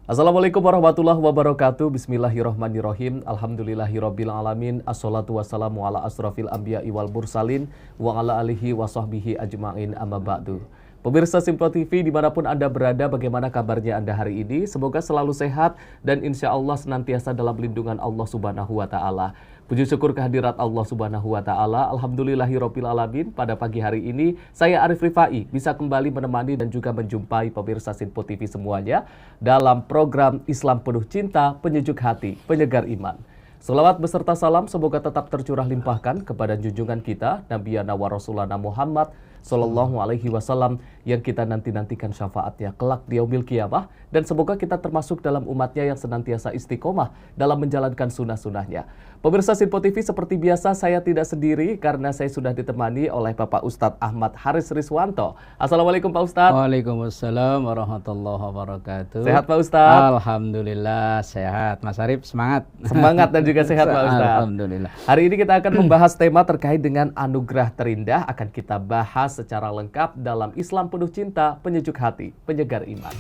Assalamualaikum warahmatullahi wabarakatuh. Bismillahirrahmanirrahim. Alhamdulillahirabbil alamin. Assalatu wassalamu ala asrofil anbiya'i wal mursalin wa ala alihi wa sahbihi ajma'in, amma ba'du. Pemirsa Simplo TV dimanapun Anda berada, bagaimana kabarnya Anda hari ini? Semoga selalu sehat dan insya Allah senantiasa dalam lindungan Allah Subhanahu wa Ta'ala. Puji syukur kehadirat Allah Subhanahu wa Ta'ala. Alhamdulillahirabbil alamin. Pada pagi hari ini saya Arif Rifai bisa kembali menemani dan juga menjumpai pemirsa Simplo TV semuanya dalam program Islam Penuh Cinta, Penyejuk Hati, Penyegar Iman. Selawat beserta salam semoga tetap tercurah limpahkan kepada junjungan kita Nabiyana wa Rasulana Muhammad Sallallahu Alaihi Wasallam yang kita nantikan syafaatnya kelak di yaumil qiyamah, dan semoga kita termasuk dalam umatnya yang senantiasa istiqomah dalam menjalankan sunnah-sunnahnya. Pemirsa Simplo TV, seperti biasa saya tidak sendiri karena saya sudah ditemani oleh Bapak Ustadz Ahmad Haris Riswanto. Assalamualaikum Pak Ustadz. Waalaikumsalam warahmatullahi wabarakatuh. Sehat Pak Ustadz? Alhamdulillah sehat. Mas Arif semangat. Semangat dan juga sehat Pak Ustadz. Alhamdulillah. Hari ini kita akan membahas tema terkait dengan anugerah terindah. Akan kita bahas secara lengkap dalam Islam Penuh Cinta, Penyejuk Hati, Penyegar Iman.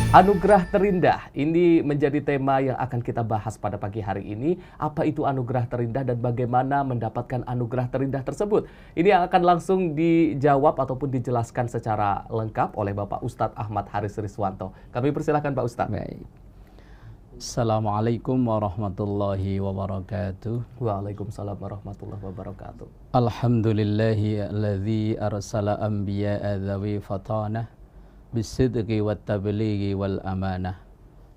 Anugerah terindah, ini menjadi tema yang akan kita bahas pada pagi hari ini. Apa itu anugerah terindah dan bagaimana mendapatkan anugerah terindah tersebut? Ini yang akan langsung dijawab ataupun dijelaskan secara lengkap oleh Bapak Ustadz Ahmad Haris Riswanto. Kami persilahkan Pak Ustadz. Baik. Assalamualaikum warahmatullahi wabarakatuh. Waalaikumsalam warahmatullahi wabarakatuh. Alhamdulillahi alladzi arsala anbiya'a dzawi fatanah bisidqi wat tablighi wal amanah.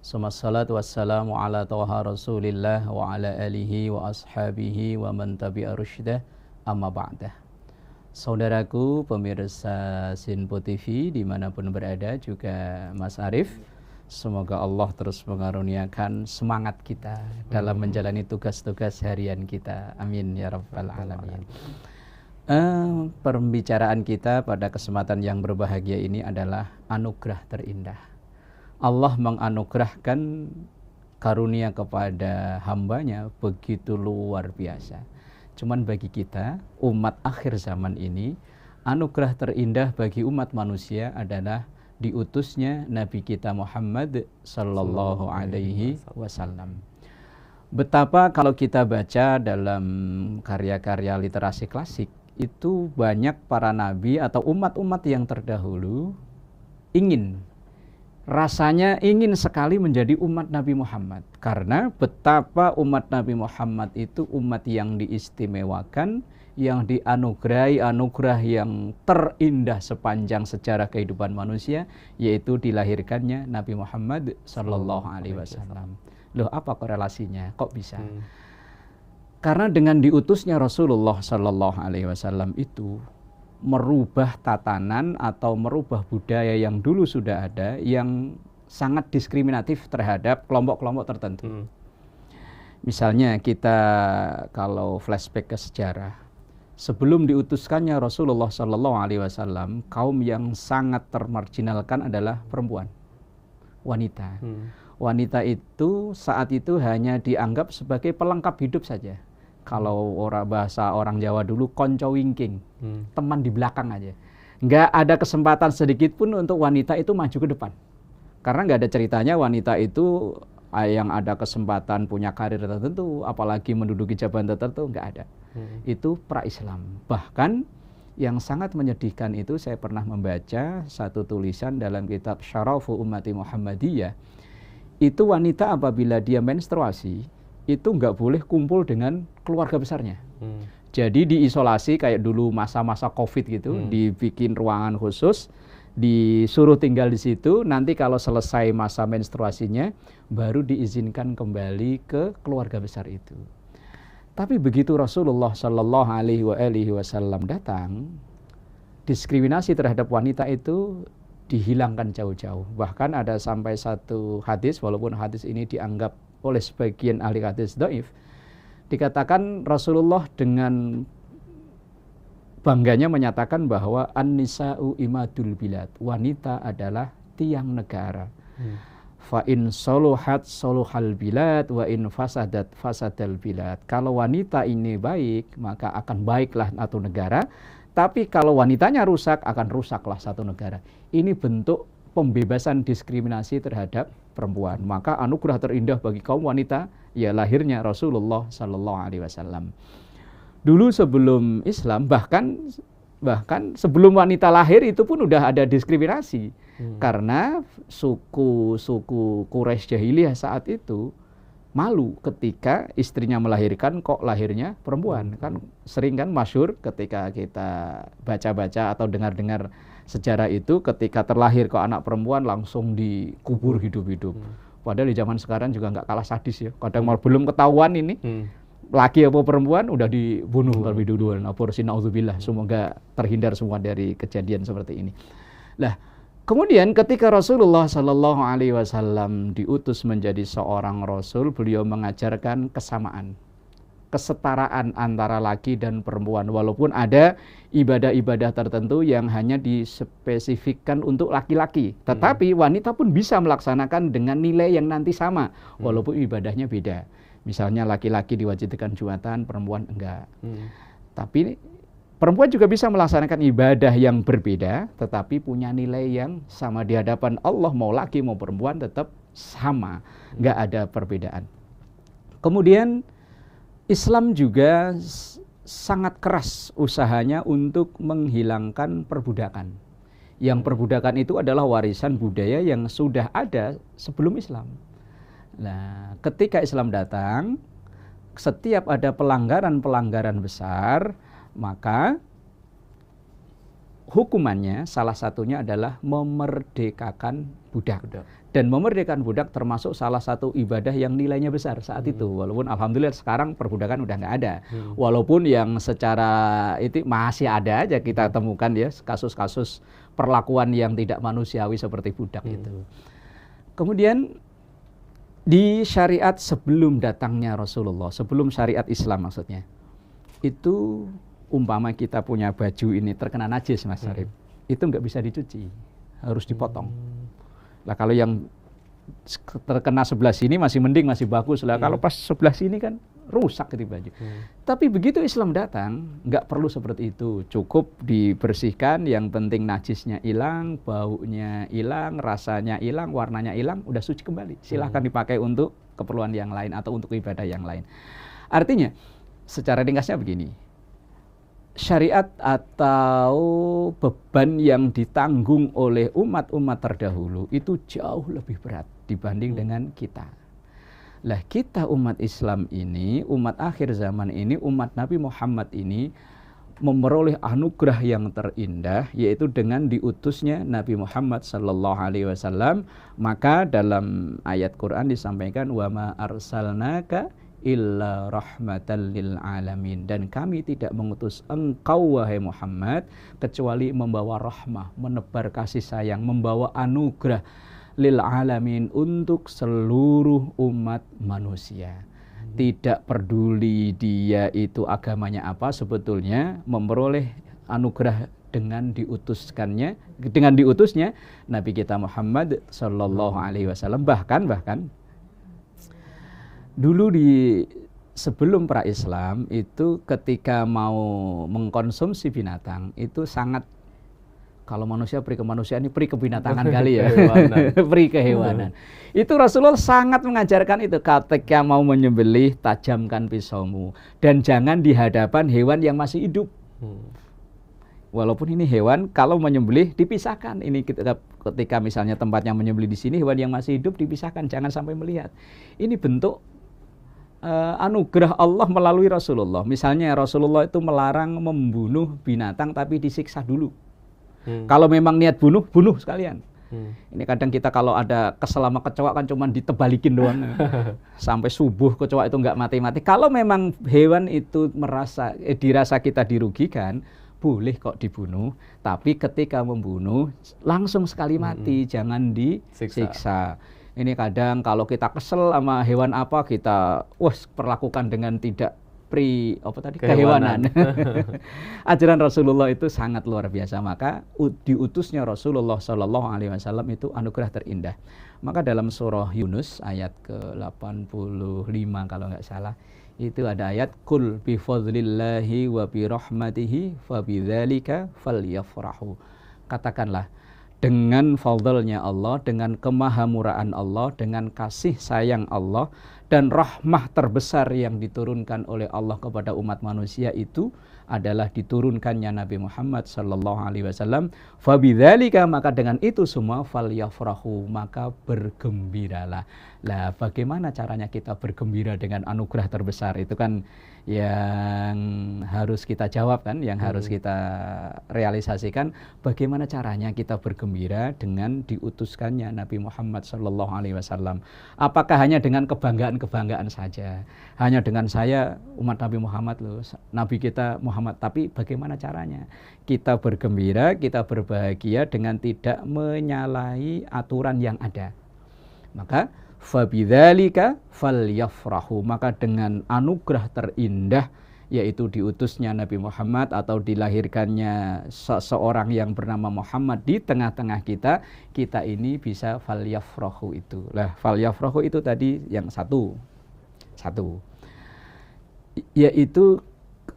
Summassalatu wassalamu ala taha Rasulillah wa ala alihi wa ashabihi wa man tabi'a rusydah, amma ba'dah. Saudaraku pemirsa Simplo TV dimanapun berada, juga Mas Arif, semoga Allah terus mengaruniakan semangat kita dalam menjalani tugas-tugas harian kita. Amin ya rabbal alamin. Pembicaraan kita pada kesempatan yang berbahagia ini adalah anugerah terindah. Allah menganugerahkan karunia kepada hambanya begitu luar biasa. Cuman bagi kita, umat akhir zaman ini, anugerah terindah bagi umat manusia adalah diutusnya Nabi kita Muhammad Sallallahu Alaihi Wasallam. Betapa kalau kita baca dalam karya-karya literasi klasik, itu banyak para nabi atau umat-umat yang terdahulu rasanya ingin sekali menjadi umat Nabi Muhammad, karena betapa umat Nabi Muhammad itu umat yang diistimewakan, yang dianugerahi anugerah yang terindah sepanjang sejarah kehidupan manusia, yaitu dilahirkannya Nabi Muhammad Sallallahu Alaihi Wasallam. Loh, apa korelasinya? Kok bisa? Karena dengan diutusnya Rasulullah Sallallahu Alaihi Wasallam itu merubah tatanan atau merubah budaya yang dulu sudah ada, yang sangat diskriminatif terhadap kelompok-kelompok tertentu. Misalnya kita kalau flashback ke sejarah, sebelum diutuskannya Rasulullah Sallallahu Alaihi Wasallam, kaum yang sangat termarginalkan adalah perempuan, wanita. Wanita itu saat itu hanya dianggap sebagai pelengkap hidup saja. Kalau bahasa orang Jawa dulu, konco wingking, teman di belakang aja. Nggak ada kesempatan sedikit pun untuk wanita itu maju ke depan. Karena nggak ada ceritanya wanita itu yang ada kesempatan punya karir tertentu, apalagi menduduki jabatan tertentu, nggak ada. Itu pra-Islam. Bahkan yang sangat menyedihkan itu, saya pernah membaca satu tulisan dalam kitab Syarafu Ummati Muhammadiyah. Itu wanita apabila dia menstruasi, itu nggak boleh kumpul dengan keluarga besarnya. Jadi diisolasi kayak dulu masa-masa COVID gitu, dibikin ruangan khusus, disuruh tinggal di situ. Nanti kalau selesai masa menstruasinya, baru diizinkan kembali ke keluarga besar itu. Tapi begitu Rasulullah Sallallahu Alaihi Wasallam datang, diskriminasi terhadap wanita itu dihilangkan jauh-jauh. Bahkan ada sampai satu hadis, walaupun hadis ini dianggap oleh sebagian ahli hadis dhaif, dikatakan Rasulullah dengan bangganya menyatakan bahwa an-nisa'u imadul bilad, wanita adalah tiang negara. Fa in soluhat soluhal bilad wa in fasadat fasadal bilad. Kalau wanita ini baik, maka akan baiklah satu negara. Tapi kalau wanitanya rusak, akan rusaklah satu negara. Ini bentuk pembebasan diskriminasi terhadap perempuan. Maka anugerah terindah bagi kaum wanita ya lahirnya Rasulullah Sallallahu Alaihi Wasallam. Dulu sebelum Islam, bahkan sebelum wanita lahir itu pun udah ada diskriminasi. Karena suku Quraisy jahiliyah saat itu malu ketika istrinya melahirkan kok lahirnya perempuan. Kan sering kan masyhur ketika kita baca-baca atau dengar-dengar sejarah itu, ketika terlahir kok anak perempuan langsung dikubur hidup-hidup. Padahal di zaman sekarang juga nggak kalah sadis ya. Kadang belum ketahuan ini laki apa perempuan udah dibunuh terlebih dulu. Aborsi, naudzubillah. Semoga terhindar semua dari kejadian seperti ini. Lah, kemudian ketika Rasulullah Sallallahu Alaihi Wasallam diutus menjadi seorang Rasul, beliau mengajarkan kesamaan, kesetaraan antara laki dan perempuan. Walaupun ada ibadah-ibadah tertentu yang hanya dispesifikkan untuk laki-laki, tetapi wanita pun bisa melaksanakan dengan nilai yang nanti sama, walaupun ibadahnya beda. Misalnya laki-laki diwajibkan Jumatan, perempuan enggak. Tapi perempuan juga bisa melaksanakan ibadah yang berbeda, tetapi punya nilai yang sama di hadapan Allah, mau laki mau perempuan tetap sama, enggak ada perbedaan. Kemudian Islam juga sangat keras usahanya untuk menghilangkan perbudakan. Yang perbudakan itu adalah warisan budaya yang sudah ada sebelum Islam. Nah, ketika Islam datang, setiap ada pelanggaran-pelanggaran besar, maka hukumannya salah satunya adalah memerdekakan budak. Dan memerdekakan budak termasuk salah satu ibadah yang nilainya besar saat itu. Walaupun alhamdulillah sekarang perbudakan udah nggak ada. Walaupun yang secara itu masih ada aja kita temukan ya kasus-kasus perlakuan yang tidak manusiawi seperti budak itu. Kemudian di syariat sebelum datangnya Rasulullah, sebelum syariat Islam maksudnya, itu umpama kita punya baju ini terkena najis, Mas Syarif, itu nggak bisa dicuci, harus dipotong. Lah kalau yang terkena sebelah sini masih mending, masih bagus lah. Kalau pas sebelah sini kan rusak gitu baju. Tapi begitu Islam datang, nggak perlu seperti itu. Cukup dibersihkan, yang penting najisnya hilang, baunya hilang, rasanya hilang, warnanya hilang, udah suci kembali. Silahkan dipakai untuk keperluan yang lain atau untuk ibadah yang lain. Artinya, secara ringkasnya begini. Syariat atau beban yang ditanggung oleh umat-umat terdahulu itu jauh lebih berat dibanding dengan kita. Lah kita umat Islam ini, umat akhir zaman ini, umat Nabi Muhammad ini memperoleh anugerah yang terindah, yaitu dengan diutusnya Nabi Muhammad Sallallahu Alaihi Wasallam. Maka dalam ayat Quran disampaikan, wa ma arsalnaka illa rahmatan lil alamin, dan kami tidak mengutus engkau wahai Muhammad kecuali membawa rahmah, menebar kasih sayang, membawa anugerah lil alamin untuk seluruh umat manusia. Tidak peduli dia itu agamanya apa, sebetulnya memperoleh anugerah dengan diutusnya Nabi kita Muhammad Sallallahu Alaihi Wasallam. Bahkan dulu sebelum pra-Islam itu ketika mau mengkonsumsi binatang itu sangat, kalau manusia peri kemanusiaan ini peri kebinatangan kali ya, peri kehewanan. Itu Rasulullah sangat mengajarkan itu, ketika mau menyembelih tajamkan pisaumu dan jangan di hadapan hewan yang masih hidup. Walaupun ini hewan kalau menyembelih dipisahkan. Ini ketika misalnya tempatnya menyembelih di sini, hewan yang masih hidup dipisahkan, jangan sampai melihat. Ini bentuk anugerah Allah melalui Rasulullah. Misalnya Rasulullah itu melarang membunuh binatang tapi disiksa dulu. Kalau memang niat bunuh sekalian. Ini kadang kita kalau ada kesel sama kecoa kan cuma ditebalikin doang. Sampai subuh kecoa itu nggak mati-mati. Kalau memang hewan itu dirasa kita dirugikan, boleh kok dibunuh. Tapi ketika membunuh langsung sekali mati, jangan disiksa. Ini kadang kalau kita kesel sama hewan apa, kita perlakukan dengan tidak kehewanan. Ajaran Rasulullah itu sangat luar biasa. Maka diutusnya Rasulullah Sallallahu Alaihi Wasallam itu anugerah terindah. Maka dalam surah Yunus ayat ke-85 kalau nggak salah, itu ada ayat kul bi fadlillahi wa bi rahmatihi fa bidzalika falyafrahu. Katakanlah, dengan fadlnya Allah, dengan kemahamuraan Allah, dengan kasih sayang Allah dan rahmah terbesar yang diturunkan oleh Allah kepada umat manusia itu adalah diturunkannya Nabi Muhammad sallallahu alaihi wasallam. Fabidzalika, maka dengan itu semua falyafrahu, maka bergembiralah. Lah, bagaimana caranya kita bergembira dengan anugerah terbesar? Itu kan yang harus kita jawab kan, yang harus kita realisasikan. Bagaimana caranya kita bergembira dengan diutuskannya Nabi Muhammad sallallahu alaihi wasallam? Apakah hanya dengan kebanggaan-kebanggaan saja? Hanya dengan saya umat Nabi Muhammad loh, Nabi kita Muhammad, tapi bagaimana caranya? Kita bergembira, kita berbahagia dengan tidak menyalahi aturan yang ada. Maka fabidzalika falyafrahu, maka dengan anugerah terindah yaitu diutusnya Nabi Muhammad atau dilahirkannya seseorang yang bernama Muhammad di tengah-tengah kita, kita ini bisa falyafrahu itu. Lah, falyafrahu itu tadi yang satu. Yaitu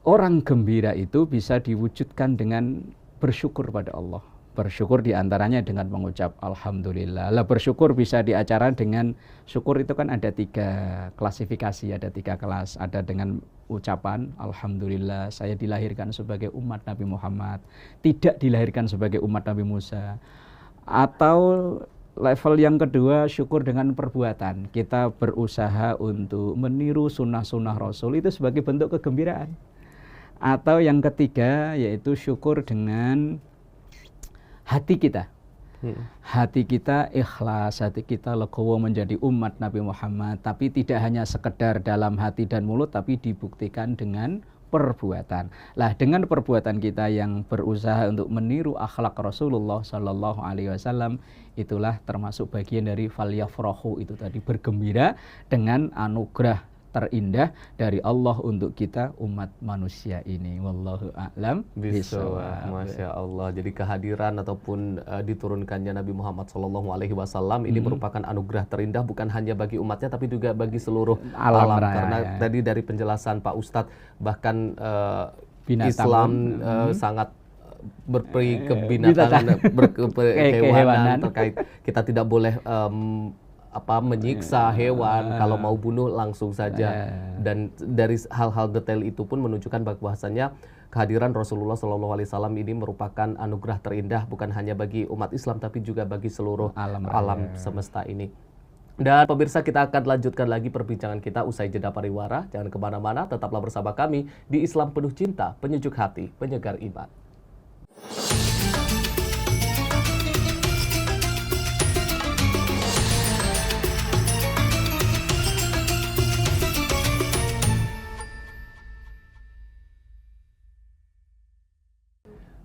orang gembira itu bisa diwujudkan dengan bersyukur pada Allah. Bersyukur diantaranya dengan mengucap Alhamdulillah. Lah, bersyukur bisa diacara dengan syukur itu kan ada 3 klasifikasi, ada 3 kelas. Ada dengan ucapan Alhamdulillah saya dilahirkan sebagai umat Nabi Muhammad, tidak dilahirkan sebagai umat Nabi Musa. Atau level yang kedua, syukur dengan perbuatan. Kita berusaha untuk meniru sunnah-sunnah Rasul, itu sebagai bentuk kegembiraan. Atau yang ketiga yaitu syukur dengan hati kita. Hati kita ikhlas, hati kita legowo menjadi umat Nabi Muhammad, tapi tidak hanya sekedar dalam hati dan mulut, tapi dibuktikan dengan perbuatan. Lah, dengan perbuatan kita yang berusaha untuk meniru akhlak Rasulullah sallallahu alaihi wasallam, itulah termasuk bagian dari falyafrahu itu tadi, bergembira dengan anugerah terindah dari Allah untuk kita umat manusia ini. Wallahu a'lam bishawab. Masya Allah. Jadi kehadiran ataupun diturunkannya Nabi Muhammad SAW ini merupakan anugerah terindah bukan hanya bagi umatnya tapi juga bagi seluruh alam. Karena tadi dari penjelasan Pak Ustadz bahkan Islam sangat berperi kebinatangan, berkehewanan terkait kita tidak boleh menyiksa hewan, kalau mau bunuh langsung saja. Dan dari hal-hal detail itu pun menunjukkan bahwasanya kehadiran Rasulullah SAW ini merupakan anugerah terindah bukan hanya bagi umat Islam tapi juga bagi seluruh alam semesta ini. Dan pemirsa, kita akan lanjutkan lagi perbincangan kita usai jeda pariwara. Jangan kemana-mana, tetaplah bersama kami di Islam Penuh Cinta, Penyejuk Hati, Penyegar Iman.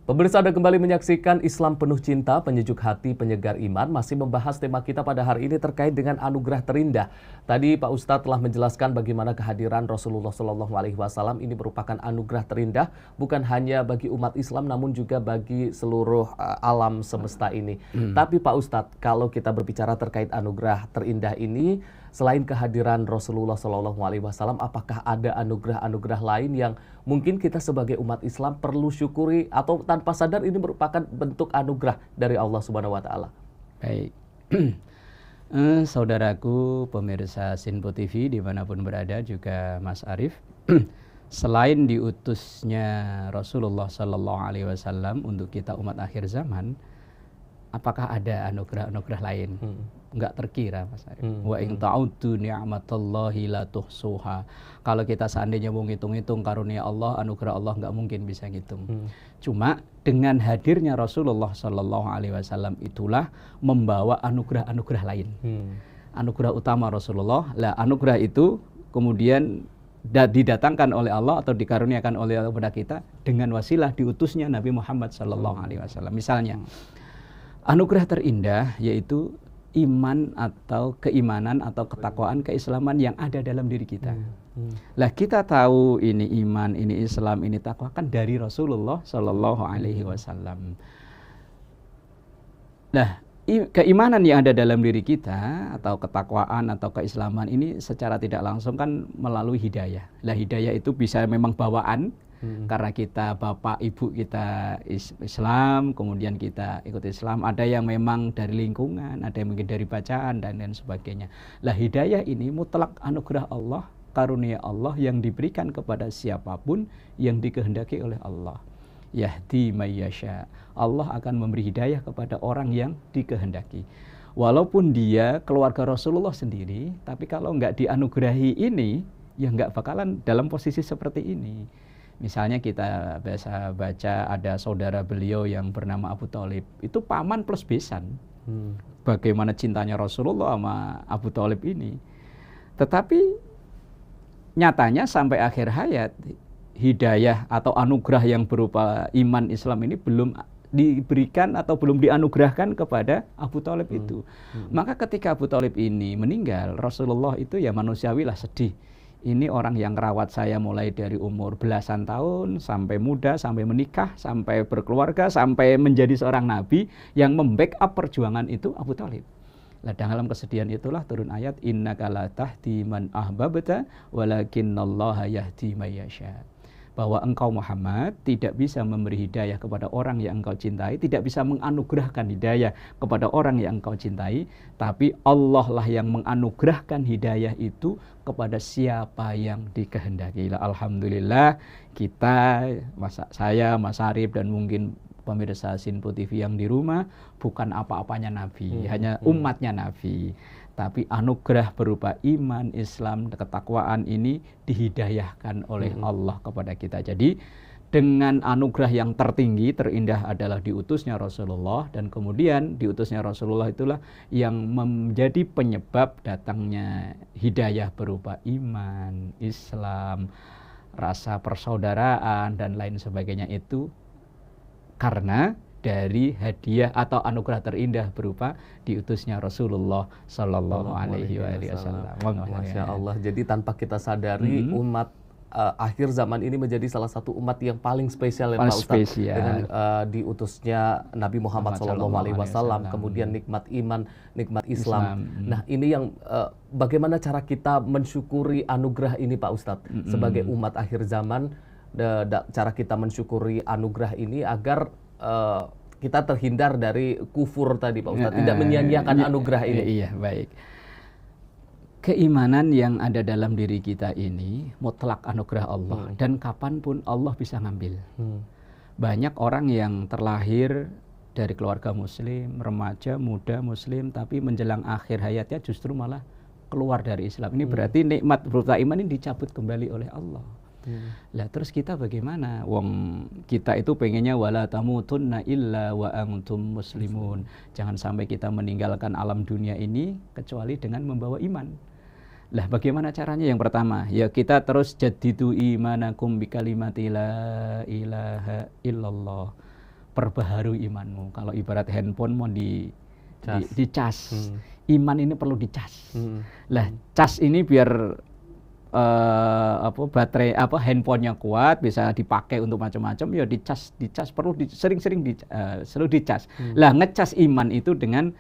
Pemirsa, Anda kembali menyaksikan Islam Penuh Cinta, Penyejuk Hati, Penyegar Iman. Masih membahas tema kita pada hari ini terkait dengan anugerah terindah. Tadi Pak Ustadz telah menjelaskan bagaimana kehadiran Rasulullah SAW ini merupakan anugerah terindah bukan hanya bagi umat Islam namun juga bagi seluruh alam semesta ini. Tapi Pak Ustadz, kalau kita berbicara terkait anugerah terindah ini, selain kehadiran Rasulullah SAW, apakah ada anugerah-anugerah lain yang mungkin kita sebagai umat Islam perlu syukuri atau tanpa sadar ini merupakan bentuk anugerah dari Allah Subhanahu wa Ta'ala? Baik. Saudaraku pemirsa Sinpo TV dimanapun berada, juga Mas Arief, selain diutusnya Rasulullah SAW untuk kita umat akhir zaman, apakah ada anugerah-anugerah lain? Enggak terkira, Mas Arief. Wa in ta'uddu ni'matallahi la tuhsuha. Kalau kita seandainya mau ngitung-ngitung karunia Allah, anugerah Allah, enggak mungkin bisa ngitung. Cuma dengan hadirnya Rasulullah SAW itulah membawa anugerah-anugerah lain. Anugerah utama Rasulullah. Lah, anugerah itu kemudian didatangkan oleh Allah atau dikaruniakan oleh Allah kepada kita dengan wasilah diutusnya Nabi Muhammad SAW. Misalnya, anugerah terindah yaitu iman atau keimanan atau ketakwaan, keislaman yang ada dalam diri kita. Lah, kita tahu ini iman, ini Islam, ini takwa kan dari Rasulullah Sallallahu Alaihi Wasallam. Nah, keimanan yang ada dalam diri kita atau ketakwaan atau keislaman ini secara tidak langsung kan melalui hidayah. Lah, hidayah itu bisa memang bawaan, Karena kita bapak ibu kita Islam, kemudian kita ikut Islam. Ada yang memang dari lingkungan, ada yang mungkin dari bacaan dan lain sebagainya. Lah hidayah ini mutlak anugerah Allah, karunia Allah yang diberikan kepada siapapun yang dikehendaki oleh Allah. Yahdi mayyasha. Allah akan memberi hidayah kepada orang yang dikehendaki. Walaupun dia keluarga Rasulullah sendiri, tapi kalau nggak dianugerahi ini, ya nggak bakalan dalam posisi seperti ini. Misalnya kita biasa baca ada saudara beliau yang bernama Abu Thalib, itu paman plus besan. Bagaimana cintanya Rasulullah sama Abu Thalib ini. Tetapi nyatanya sampai akhir hayat, hidayah atau anugerah yang berupa iman Islam ini belum diberikan atau belum dianugerahkan kepada Abu Thalib itu. Maka ketika Abu Thalib ini meninggal, Rasulullah itu ya manusiawilah sedih. Ini orang yang rawat saya mulai dari umur belasan tahun, sampai muda, sampai menikah, sampai berkeluarga, sampai menjadi seorang nabi, yang membackup perjuangan itu Abu Thalib. Nah, dalam kesedihan itulah turun ayat innaka la tahdi man ahbabta walakinnallaha yahdi may yasha. Bahwa engkau Muhammad tidak bisa memberi hidayah kepada orang yang engkau cintai, tidak bisa menganugerahkan hidayah kepada orang yang engkau cintai, tapi Allah lah yang menganugerahkan hidayah itu kepada siapa yang dikehendaki. Alhamdulillah kita, saya, Mas Arif dan mungkin pemirsa Sinpo TV yang di rumah bukan apa-apanya Nabi, hanya umatnya Nabi. Tapi anugerah berupa iman, Islam, ketakwaan ini dihidayahkan oleh Allah kepada kita. Jadi dengan anugerah yang tertinggi, terindah adalah diutusnya Rasulullah. Dan kemudian diutusnya Rasulullah itulah yang menjadi penyebab datangnya hidayah berupa iman, Islam, rasa persaudaraan, dan lain sebagainya itu karena dari hadiah atau anugerah terindah berupa diutusnya Rasulullah Sallallahu Alaihi Wasallam. Masya Allah. Jadi tanpa kita sadari umat akhir zaman ini menjadi salah satu umat yang paling spesial ya Pak Ustadz, dengan diutusnya Nabi Muhammad Sallallahu Alaihi Wasallam. Kemudian nikmat iman, nikmat Islam. Nah ini yang bagaimana cara kita mensyukuri anugerah ini Pak Ustadz sebagai umat akhir zaman. Cara kita mensyukuri anugerah ini agar kita terhindar dari kufur tadi Pak Ustadz, tidak menyia-nyiakan anugerah ini. Iya, baik. Keimanan yang ada dalam diri kita ini mutlak anugerah Allah, dan kapanpun Allah bisa ngambil. Banyak orang yang terlahir dari keluarga muslim, remaja, muda muslim, tapi menjelang akhir hayatnya justru malah keluar dari Islam. Ini berarti nikmat berupa iman ini dicabut kembali oleh Allah. Lah terus kita bagaimana? Wong kita itu pengennya wala tamutunna illa wa antum muslimun. Jangan sampai kita meninggalkan alam dunia ini kecuali dengan membawa iman. Lah bagaimana caranya? Yang pertama, ya kita terus jadidu imanakum bi kalimati la ilaha illallah. Perbaharui imanmu. Kalau ibarat handphone mau dicas. Iman ini perlu dicas. Lah cas ini biar baterai handphonenya kuat, bisa dipakai untuk macam-macam, ya dicas perlu sering-sering selalu dicas. Lah ngecas iman itu dengan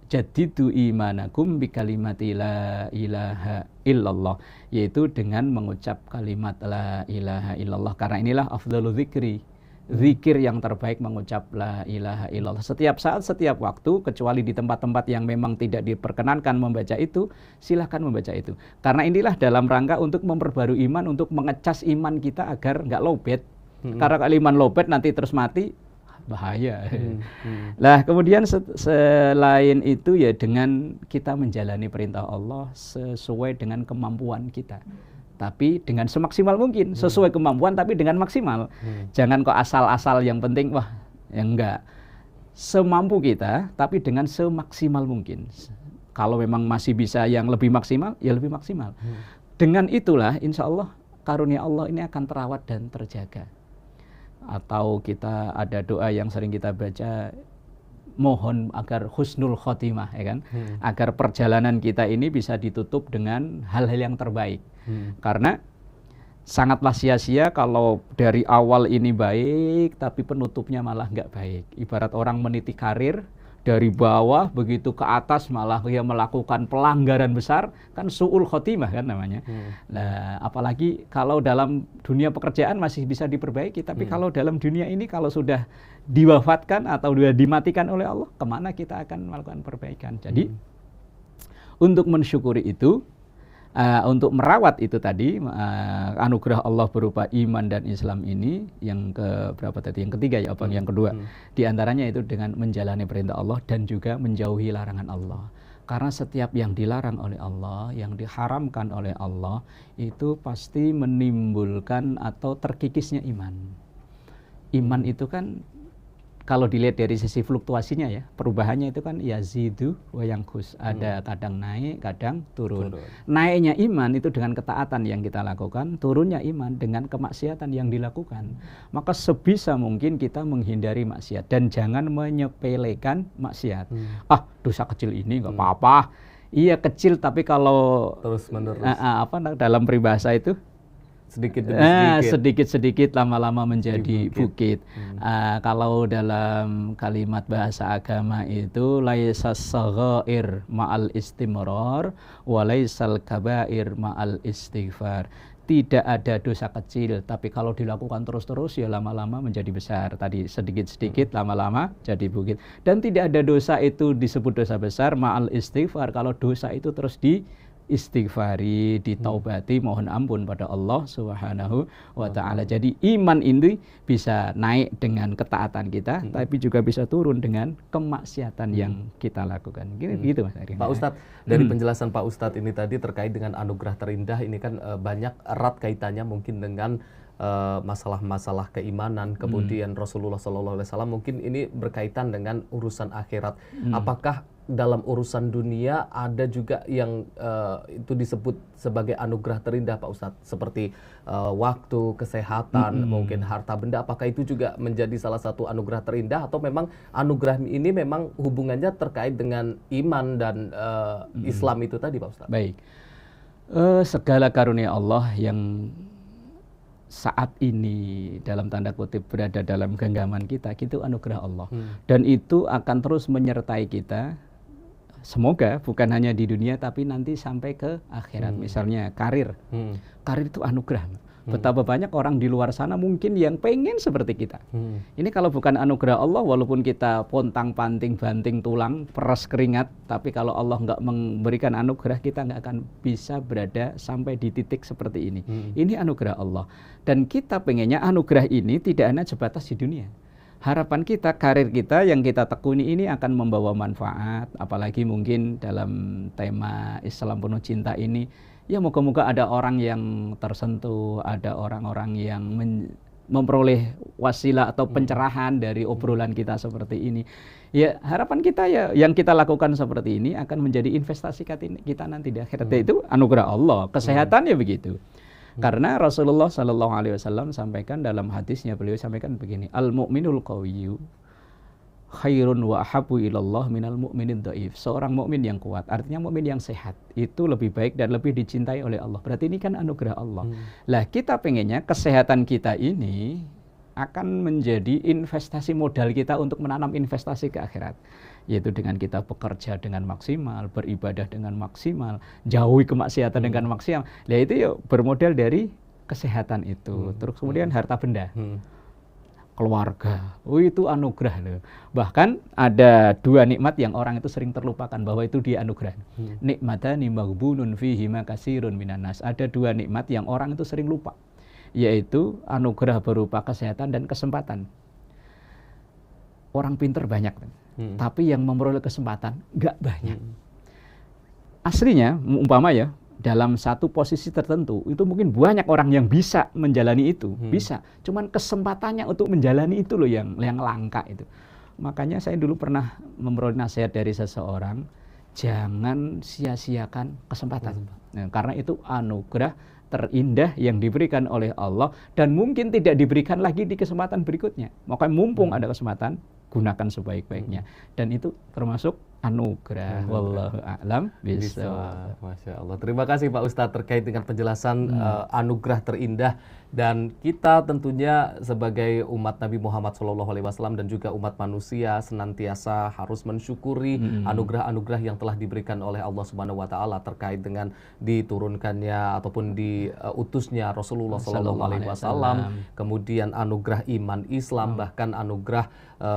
jadidu imanakum bi kalimati la ilaha illallah, yaitu dengan mengucap kalimat la ilaha illallah. Karena inilah afdhalu dzikri, zikir yang terbaik mengucap la ilaha illallah. Setiap saat, setiap waktu, kecuali di tempat-tempat yang memang tidak diperkenankan membaca itu, silahkan membaca itu. Karena inilah dalam rangka untuk memperbarui iman, untuk mengecas iman kita agar nggak lowbat. Karena kalau iman lowbat nanti terus mati, bahaya. Lah kemudian selain itu ya dengan kita menjalani perintah Allah sesuai dengan kemampuan kita. Tapi dengan semaksimal mungkin, sesuai kemampuan tapi dengan maksimal. Jangan kok asal-asal yang penting, wah ya enggak. Semampu kita tapi dengan semaksimal mungkin. Kalau memang masih bisa yang lebih maksimal, ya lebih maksimal. Dengan itulah insya Allah karunia Allah ini akan terawat dan terjaga. Atau kita ada doa yang sering kita baca, mohon agar husnul khotimah, ya kan? Agar perjalanan kita ini bisa ditutup dengan hal-hal yang terbaik. Karena sangatlah sia-sia kalau dari awal ini baik tapi penutupnya malah nggak baik. Ibarat orang meniti karir, dari bawah begitu ke atas malah dia melakukan pelanggaran besar, kan su'ul khotimah kan namanya. Nah, apalagi kalau dalam dunia pekerjaan masih bisa diperbaiki, tapi kalau dalam dunia ini kalau sudah diwafatkan atau sudah dimatikan oleh Allah, kemana kita akan melakukan perbaikan? Jadi untuk mensyukuri itu, untuk merawat itu tadi, anugerah Allah berupa iman dan Islam ini, yang berapa tadi? Yang ketiga ya, apa yang kedua? Di antaranya itu dengan menjalani perintah Allah dan juga menjauhi larangan Allah. Karena setiap yang dilarang oleh Allah, yang diharamkan oleh Allah, itu pasti menimbulkan atau terkikisnya iman. Iman itu kan kalau dilihat dari sisi fluktuasinya ya, perubahannya itu kan yazidu wa yanqus. Ada kadang naik, kadang turun. Naiknya iman itu dengan ketaatan yang kita lakukan, turunnya iman dengan kemaksiatan yang dilakukan. Maka sebisa mungkin kita menghindari maksiat dan jangan menyepelekan maksiat. Dosa kecil ini nggak apa-apa. Iya kecil, tapi kalau terus menerus dalam peribahasa itu sedikit-sedikit lama-lama menjadi bukit. Kalau dalam kalimat bahasa agama itu laisas saghair ma'al istimrar wa laisal kabair ma'al istighfar. Tidak ada dosa kecil, tapi kalau dilakukan terus-terus ya lama-lama menjadi besar. Tadi sedikit-sedikit lama-lama jadi bukit. Dan tidak ada dosa itu disebut dosa besar ma'al istighfar kalau dosa itu terus istighfari, ditaubati, mohon ampun pada Allah Subhanahu wa ta'ala. Jadi iman ini bisa naik dengan ketaatan kita, tapi juga bisa turun dengan kemaksiatan yang kita lakukan. Gitu Mas Ari. Pak Ustadz, dari penjelasan Pak Ustadz ini tadi terkait dengan anugerah terindah, ini kan banyak erat kaitannya mungkin dengan masalah-masalah keimanan, kemudian Rasulullah SAW mungkin ini berkaitan dengan urusan akhirat. Apakah dalam urusan dunia ada juga yang itu disebut sebagai anugerah terindah Pak Ustadz, seperti waktu, kesehatan, mungkin harta benda, apakah itu juga menjadi salah satu anugerah terindah, atau memang anugerah ini memang hubungannya terkait dengan iman dan Islam itu tadi Pak Ustadz? Baik, segala karunia Allah yang saat ini dalam tanda kutip berada dalam genggaman kita, itu anugerah Allah. Dan itu akan terus menyertai kita, semoga bukan hanya di dunia tapi nanti sampai ke akhirat. Misalnya karir. Karir itu anugerah. Betapa banyak orang di luar sana mungkin yang pengen seperti kita. Ini kalau bukan anugerah Allah, walaupun kita pontang-panting, banting tulang, peras keringat, tapi kalau Allah nggak memberikan anugerah, kita nggak akan bisa berada sampai di titik seperti ini. Ini anugerah Allah. Dan kita pengennya anugerah ini tidak hanya sebatas di dunia. Harapan kita, karir kita yang kita tekuni ini akan membawa manfaat, apalagi mungkin dalam tema Islam penuh cinta ini, ya moga-moga ada orang yang tersentuh, ada orang-orang yang memperoleh wasilah atau pencerahan dari obrolan kita seperti ini. Ya harapan kita ya yang kita lakukan seperti ini akan menjadi investasi kita nanti di akhirat. Itu anugerah Allah. Kesehatan ya begitu. Karena Rasulullah SAW sampaikan dalam hadisnya, beliau sampaikan begini, al-mu'minul qawiyyu khairun wa ahabbu ilallah minal mu'minin dhaif. Seorang mukmin yang kuat, artinya mukmin yang sehat, itu lebih baik dan lebih dicintai oleh Allah. Berarti ini kan anugerah Allah. Lah kita pengennya kesehatan kita ini akan menjadi investasi modal kita untuk menanam investasi ke akhirat, yaitu dengan kita bekerja dengan maksimal, beribadah dengan maksimal, jauhi kemaksiatan dengan maksimal. Lah itu ya bermodal dari kesehatan itu. Terus kemudian harta benda, keluarga, itu anugerah loh. Bahkan ada dua nikmat yang orang itu sering terlupakan bahwa itu dia anugerah. Nikmatani maghbunun fihi ma katsirun minan nas. Ada dua nikmat yang orang itu sering lupa, yaitu anugerah berupa kesehatan dan kesempatan. Orang pinter banyak, tapi yang memperoleh kesempatan nggak banyak. Aslinya, umpama ya, dalam satu posisi tertentu, itu mungkin banyak orang yang bisa menjalani itu, bisa. Cuman kesempatannya untuk menjalani itu loh yang langka itu. Makanya saya dulu pernah memperoleh nasihat dari seseorang, jangan sia-siakan kesempatan. Nah, karena itu anugerah terindah yang diberikan oleh Allah dan mungkin tidak diberikan lagi di kesempatan berikutnya. Makanya mumpung ada kesempatan, gunakan sebaik-baiknya. Dan itu termasuk anugerah. Wallahu a'lam Bisa, bishawab. Masya Allah. Terima kasih Pak Ustadz terkait dengan penjelasan anugerah terindah, dan kita tentunya sebagai umat Nabi Muhammad SAW dan juga umat manusia senantiasa harus mensyukuri anugerah-anugerah yang telah diberikan oleh Allah Subhanahu Wa Taala terkait dengan diturunkannya ataupun diutusnya Rasulullah SAW, kemudian anugerah iman Islam, bahkan anugerah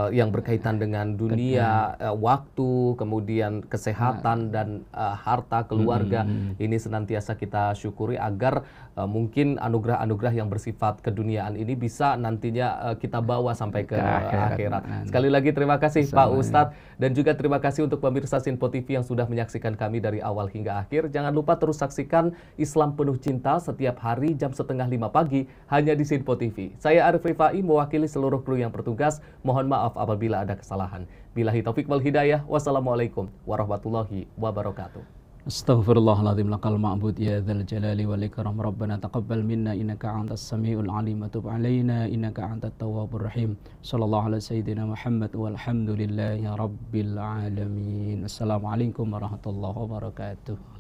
yang berkaitan dengan dunia, waktu, kemudian kesehatan dan harta keluarga. Ini senantiasa kita syukuri agar mungkin anugerah-anugerah yang bersifat keduniaan ini bisa nantinya kita bawa sampai ke akhirat. Sekali lagi terima kasih Pak Ustadz, dan juga terima kasih untuk pemirsa Sinpo TV yang sudah menyaksikan kami dari awal hingga akhir. Jangan lupa terus saksikan Islam Penuh Cinta setiap hari jam 4:30 pagi hanya di Sinpo TV. Saya Arif Rifai mewakili seluruh kru yang bertugas. Mohon maaf apabila ada kesalahan. Billahi taufik wal hidayah. Wassalamualaikum warahmatullahi wabarakatuh. Astaghfirullahaladzim lakal ma'bud ya dzal jalali wal ikram. Rabbana taqabbal minna innaka antas samiul alim wa tub alaina innaka antat tawwabur rahim. Sallallahu ala sayyidina Muhammad walhamdulillahi rabbil alamin. Assalamualaikum warahmatullahi wabarakatuh.